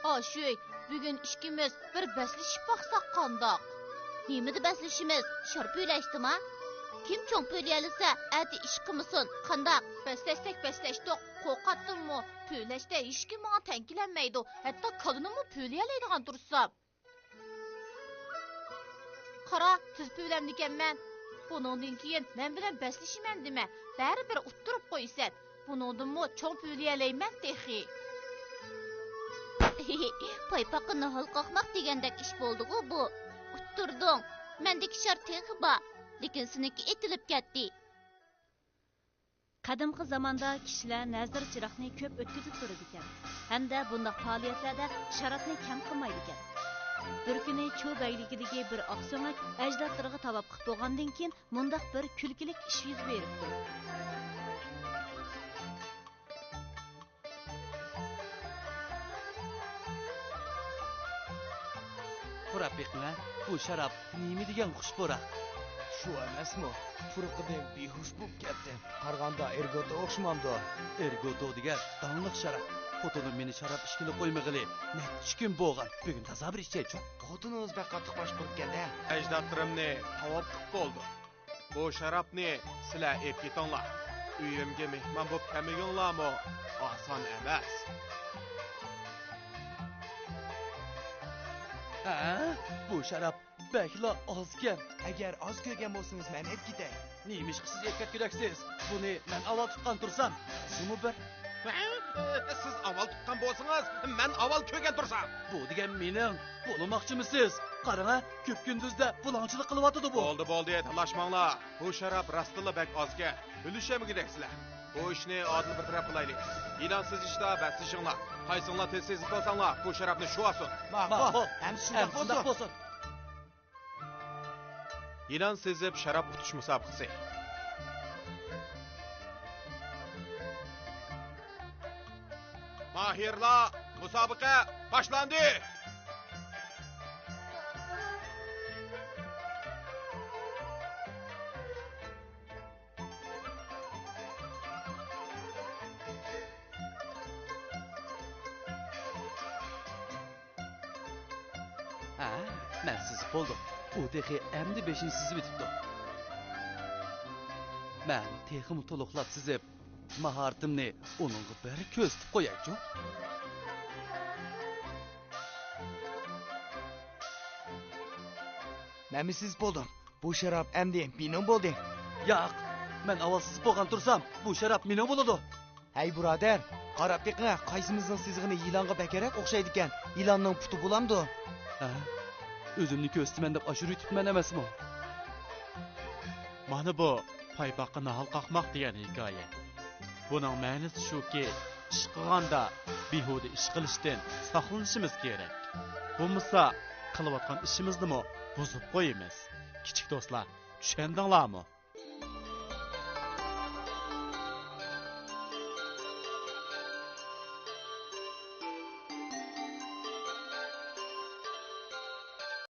Aşuy, bugün ikimiz bir bəslişib baxsaq qandaq. Nemidi bəslişimiz? Şarp öylәşdi mi? Kim çoğ pöyləyəlisi, ədi iş qımısın, qandaq? Bəsləşdik, qoqattın mı? Pöyləşdə hiç kim bana tənkilənməydi. Hətta kadını mı pöyləyələydiğen dursam. Qara, tüz pöyləmdikən mən. Bunundan keyin mən bilən bəslişimən demə. Bari bir utturup qoysan. Bunundan mı çoğ pöyləyələyməz texi. Paypaqı nahal qalxmaq degəndək iş bolduğu bu. Utturdun. Məndeki şart texi ba. Lekin siniki etilib ketdi. Qadimqi zamanda kishilar nazir chiroqni ko'p o'tkazib turadi ekan. Hamda bunday faoliyatlarda sharafni kam qilmaydi ekan. Bir kuni Chu bayligidagi bir oqso'ngak ajdodlarga tavob qilib bo'lgandan keyin mundaq bir kulkilik ish yuz beribdi. Purapiqma, bu sharab nima degan xushbo'ra? Shu emasmi? Purqidan behush bo'lib ketdi. Qarg'anda ergoto o'xshamamdi. Ergoto degan danliq sharab. Xotinim meni sharab ishkilib qo'ymag'ili. Necha kun bo'lgan. Bugun toza bir ichaychi. Xotini o'zbek qattiq bosh qo'yganda Ajdodlarimni tavob qilib bo'ldi. Bu sharabni sizlar ep ketinglar. Uyimga mehmon bo'lib kelmaginglarmi? Oson emas. Bu sharab bakla ozgan. agar oz ko'rgan bo'lsangiz men aytib ketay. Neymiş siz erkek keraksiz? Buni men avval tutgan tursam, sizni bir Siz avval tutgan bo'lsangiz, men avval ko'rgan tursam. bu degan mening bo'lmoqchimisiz? Qarang, ko'p kunduzda bulonchilik qilyotdi bu. Bo'ldi, talashmanglar. Bu sharab rastilla bak ozga. Bilishamigidaksizlar. Bu ishni odil bir taraf qilaylik. Ilansiz ishda basishinglar. Qaysinglar tez bo'lsanglar, bu sharabni shu olsin. Ma'qul. Ham shunday bo'lsin. İlan sezib şarap tutuş müsabaqası. Mahirlar, müsabaqa başlandı. Men sizib bo'ldim. U texi endi 5-chi sizib bitibdi. Men texim to'liqlab sizib, mahoratimni uningga bir ko'rsatib qo'yaychi. Men siz bo'ldim. Bu sharab endi mening bo'ldi. Yo'q, men avval sizib bo'lgan tursam, bu sharab mening bo'ladi. Hey birodar, qarab beqing, qaysimizning sizig'ini yilonga bakarak o'xshaydi ekan. Yilonning puti bo'lamdi. O'zimni ko'stiman deb ashur yutibman emasmi? Mana bu paypoqqa nahal qaqmoq degan hikoya. Buning ma'nosi shuki, ish qilganda behuda ish qilishdan saqlanishimiz kerak. Bo'lmasa, qilayotgan ishimizni buzib qo'yamiz. Kichik do'stlar, tushundinglarmi?